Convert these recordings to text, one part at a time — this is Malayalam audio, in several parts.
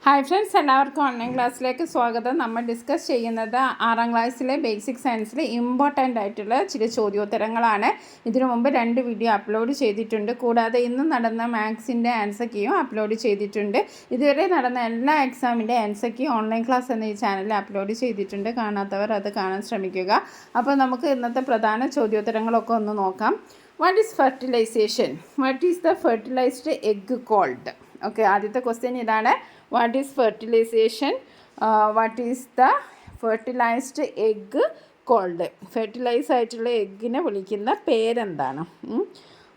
ഹായ് ഫ്രണ്ട്സ്, എല്ലാവർക്കും ഓൺലൈൻ ക്ലാസ്സിലേക്ക് സ്വാഗതം. നമ്മൾ ഡിസ്കസ് ചെയ്യുന്നത് 6ാം ക്ലാസ്സിലെ ബേസിക് സയൻസിലെ ഇമ്പോർട്ടൻ്റ് ആയിട്ടുള്ള ചില ചോദ്യോത്തരങ്ങളാണ്. ഇതിനു മുമ്പ് 2 വീഡിയോ അപ്ലോഡ് ചെയ്തിട്ടുണ്ട്. കൂടാതെ ഇന്ന് നടന്ന മാത്സിൻ്റെ ആൻസർ കീയും അപ്ലോഡ് ചെയ്തിട്ടുണ്ട്. ഇതുവരെ നടന്ന എല്ലാ എക്സാമിൻ്റെ ആൻസർ കീ ഓൺലൈൻ ക്ലാസ് എന്ന ഈ ചാനലിൽ അപ്ലോഡ് ചെയ്തിട്ടുണ്ട്. കാണാത്തവർ അത് കാണാൻ ശ്രമിക്കുക. അപ്പോൾ നമുക്ക് ഇന്നത്തെ പ്രധാന ചോദ്യോത്തരങ്ങളൊക്കെ ഒന്ന് നോക്കാം. What is fertilization? What is the fertilized egg called? Okay, ആദ്യത്തെ ക്വസ്റ്റ്യൻ ഇതാണ്. What is fertilization? What is the fertilized egg called? Fertilize ആയിട്ടുള്ള എഗ്ഗിനെ വിളിക്കുന്ന പേരെന്താണ്?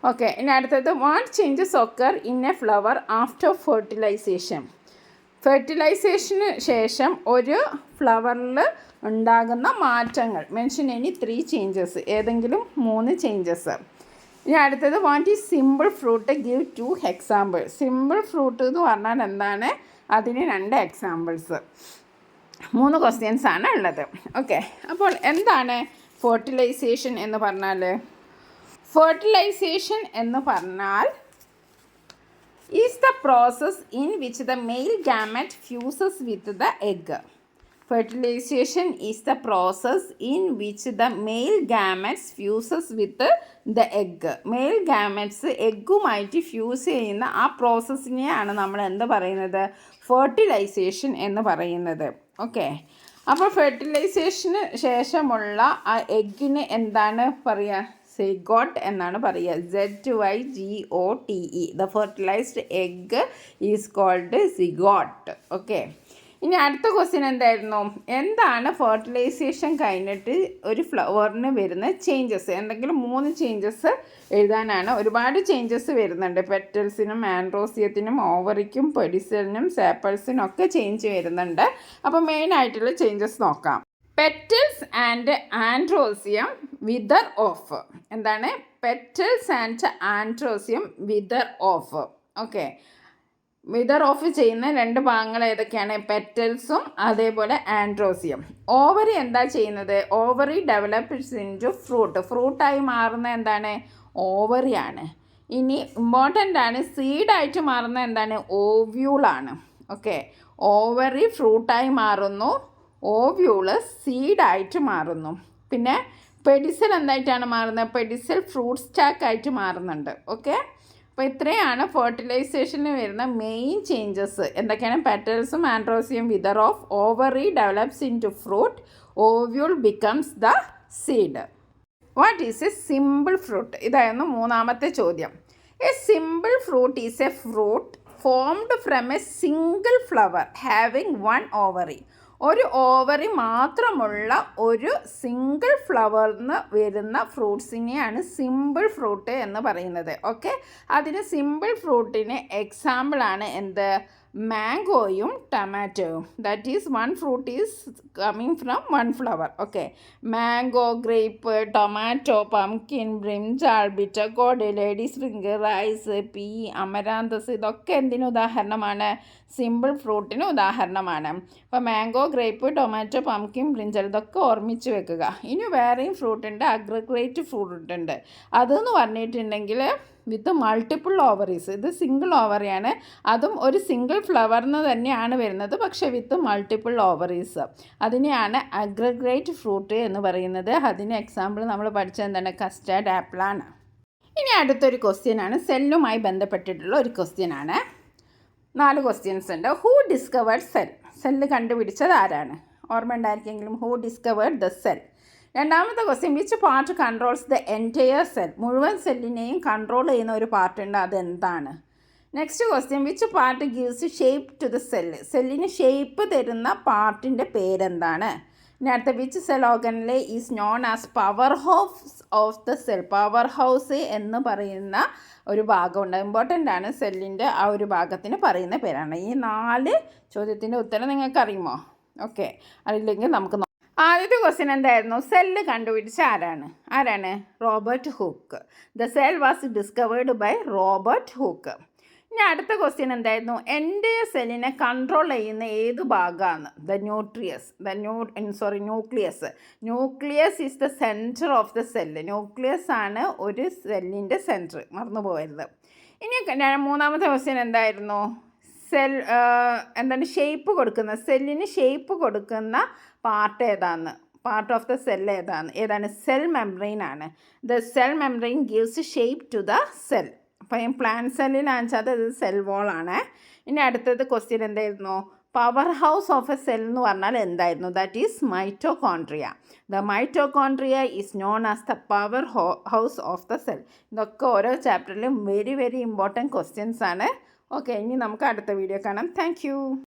ഓക്കെ, ഇനി അടുത്തത്. What changes occur in a flower after fertilization? ഫെർട്ടിലൈസേഷന് ശേഷം ഒരു ഫ്ലവറിൽ ഉണ്ടാകുന്ന മാറ്റങ്ങൾ. മെൻഷൻ എനി 3 ചേഞ്ചസ്, ഏതെങ്കിലും 3 ചേഞ്ചസ്. ഇനി അടുത്തത്. What is simple fruit? Give 2 example. Simple fruit എന്ന് പറഞ്ഞാൽ എന്താണ്? അതിന് 2 എക്സാമ്പിൾസ്. 3 ക്വസ്റ്റ്യൻസ് ആണ് ഉള്ളത്. ഓക്കെ, അപ്പോൾ എന്താണ് ഫെർട്ടിലൈസേഷൻ എന്ന് പറഞ്ഞാൽ? ഫെർട്ടിലൈസേഷൻ എന്ന് പറഞ്ഞാൽ is the process in which the mail gamut fuses with the egg. Fertilization is the process in which the male gametes fuses with the egg. Male gametes എഗ്ഗുമായിട്ട് ഫ്യൂസ് ചെയ്യുന്ന ആ പ്രോസസ്സിനെയാണ് നമ്മൾ എന്ത് പറയുന്നത്? ഫെർട്ടിലൈസേഷൻ എന്ന് പറയുന്നത്. ഓക്കെ, അപ്പോൾ ഫെർട്ടിലൈസേഷന് ശേഷമുള്ള ആ എഗ്ഗിന് എന്താണ് പറയുക? സിഗോട്ട് എന്നാണ് പറയുക. ZYGOTE. The fertilized egg is called zygote. Okay, ഇനി അടുത്ത ക്വസ്റ്റ്യൻ എന്തായിരുന്നു? എന്താണ് ഫെർട്ടിലൈസേഷൻ കഴിഞ്ഞിട്ട് ഒരു ഫ്ലവറിന് വരുന്ന ചേഞ്ചസ്? എന്തെങ്കിലും 3 ചേഞ്ചസ് എഴുതാനാണ്. ഒരുപാട് ചേഞ്ചസ് വരുന്നുണ്ട്. പെറ്റൽസിനും ആൻഡ്രോസിയത്തിനും ഓവറിക്കും പെഡിസലിനും സാപ്പൾസിനും ഒക്കെ ചേഞ്ച് വരുന്നുണ്ട്. അപ്പോൾ മെയിനായിട്ടുള്ള ചേഞ്ചസ് നോക്കാം. Petals and androecium wither off. എന്താണ്? Petals and androecium wither off. Okay, wither off ചെയ്യുന്ന 2 ഭാഗങ്ങൾ ഏതൊക്കെയാണ്? പെറ്റൽസും അതേപോലെ ആൻഡ്രോസിയം. ഓവറി എന്താ ചെയ്യുന്നത്? Ovary develops into fruit. ഫ്രൂട്ടായി മാറുന്ന എന്താണ്? ഓവറിയാണ്. ഇനി ഇമ്പോർട്ടൻ്റ് ആണ്, സീഡായിട്ട് മാറുന്ന എന്താണ്? ഓവ്യൂളാണ്. ഓക്കെ, ഓവറി ഫ്രൂട്ടായി മാറുന്നു, ഓവ്യൂള് സീഡായിട്ട് മാറുന്നു. പിന്നെ പെഡിസൽ എന്തായിട്ടാണ് മാറുന്നത്? പെഡിസൽ ഫ്രൂട്ട് സ്റ്റാക്കായിട്ട് മാറുന്നുണ്ട്. ഓക്കെ, അപ്പോൾ ഇത്രയാണ് ഫെർട്ടിലൈസേഷന് വരുന്ന മെയിൻ ചേഞ്ചസ്. എന്തൊക്കെയാണ്? പെറ്റൽസും androecium wither off, ovary develops into fruit, ovule becomes the seed. What is a simple fruit? ഇതായിരുന്നു 3ാമത്തെ ചോദ്യം. A simple fruit is a fruit formed from a single flower having 1 ഓവറി. ഒരു ഓവറി മാത്രമുള്ള ഒരു സിംഗിൾ ഫ്ലവറിന് വരുന്ന ഫ്രൂട്ട്സിനെയാണ് സിമ്പിൾ ഫ്രൂട്ട് എന്ന് പറയുന്നത്. ഓക്കെ, അതിന് സിമ്പിൾ ഫ്രൂട്ടിന് എക്സാമ്പിളാണ് എന്ത്? മാംഗോയും ടൊമാറ്റോയും. That is 1 fruit is coming from 1 flower. Okay, mango, grape, tomato, pumpkin, brinjal, bitter gourd, ladies finger, rice, pea, amaranthus, ഇതൊക്കെ എന്തിന് ഉദാഹരണമാണ്? സിമ്പിൾ ഫ്രൂട്ടിന് ഉദാഹരണമാണ്. അപ്പോൾ mango, grape, tomato, pumpkin, brinjal ഇതൊക്കെ ഓർമ്മിച്ച് വെക്കുക. ഇനി വേറെയും ഫ്രൂട്ടുണ്ട്, അഗ്രഗേറ്റ് ഫ്രൂട്ട് ഉണ്ട്. അതെന്ന് പറഞ്ഞിട്ടുണ്ടെങ്കിൽ വിത്ത് മൾട്ടിപ്പിൾ ഓവറീസ്. ഇത് സിംഗിൾ ഓവറിയാണ്, അതും ഒരു സിംഗിൾ ഫ്ലവറിന് തന്നെയാണ് വരുന്നത്, പക്ഷേ വിത്ത് മൾട്ടിപ്പിൾ ഓവറീസ്. അതിനെയാണ് അഗ്രഗേറ്റ് ഫ്രൂട്ട് എന്ന് പറയുന്നത്. അതിന് എക്സാമ്പിൾ നമ്മൾ പഠിച്ചത് എന്താണ്? കസ്റ്റാർഡ് ആപ്പിളാണ്. ഇനി അടുത്തൊരു ക്വസ്റ്റ്യനാണ്, സെല്ലുമായി ബന്ധപ്പെട്ടിട്ടുള്ള ഒരു ക്വസ്റ്റ്യനാണ്. 4 ക്വസ്റ്റ്യൻസ് ഉണ്ട്. Who discovered cell? സെല്ല് കണ്ടുപിടിച്ചത് ആരാണ്? ഓർമ്മ ഉണ്ടായിരിക്കെങ്കിലും. Who discovered the cell? രണ്ടാമത്തെ question. Which part controls the entire cell? മുഴുവൻ സെല്ലിനെയും കൺട്രോൾ ചെയ്യുന്ന ഒരു പാർട്ടുണ്ട്, അതെന്താണ്? Next question. Which part gives shape to the cell? സെല്ലിന് ഷേപ്പ് തരുന്ന പാർട്ടിൻ്റെ പേരെന്താണ്? ഇനി അടുത്ത. Which cell organelle is known as power house of the cell? Power house എന്ന് പറയുന്ന ഒരു ഭാഗമുണ്ട്. ഇമ്പോർട്ടൻ്റ് ആണ്, സെല്ലിൻ്റെ ആ ഒരു ഭാഗത്തിന് പറയുന്ന പേരാണ്. ഈ 4 ചോദ്യത്തിൻ്റെ ഉത്തരം നിങ്ങൾക്ക് അറിയുമോ? ഓക്കെ, അറിയില്ലെങ്കിൽ നമുക്ക് ആദ്യത്തെ ക്വസ്റ്റ്യൻ എന്തായിരുന്നു? സെല്ല് കണ്ടുപിടിച്ച ആരാണ്? Robert Hooke. The cell was discovered by Robert Hooke. ഇനി അടുത്ത ക്വസ്റ്റ്യൻ എന്തായിരുന്നു? എൻ്റെ സെല്ലിനെ കൺട്രോൾ ചെയ്യുന്ന ഏത് ഭാഗമാണ്? Nucleus. Nucleus is the centre of the cell. Nucleus ആണ് ഒരു സെല്ലിൻ്റെ സെൻറ്റർ, മറന്നു പോകരുത്. ഇനി 3ാമത്തെ ക്വസ്റ്റ്യൻ എന്തായിരുന്നു? എന്താണ് ഷേപ്പ് കൊടുക്കുന്ന സെല്ലിന് ഷേപ്പ് കൊടുക്കുന്ന പാർട്ട് ഓഫ് ദ സെൽ ഏതാണ് സെൽ മെംബ്രെയിൻ ആണ്. The cell membrane gives shape to the cell. അപ്പം പ്ലാന്റ് സെല്ലിനാണെന്ന് വെച്ചാൽ അത് സെൽ വോളാണ്. ഇനി അടുത്തത് ക്വസ്റ്റ്യൻ എന്തായിരുന്നു? Power house of a cell എന്ന് പറഞ്ഞാൽ എന്തായിരുന്നു? That is mitochondria. The mitochondria is known as the power house of the cell. ഇതൊക്കെ ഓരോ ചാപ്റ്ററിലും വെരി വെരി ഇമ്പോർട്ടൻറ്റ് ക്വസ്റ്റ്യൻസ് ആണ്. ഓക്കെ, ഇനി നമുക്ക് അടുത്ത വീഡിയോ കാണാം. താങ്ക്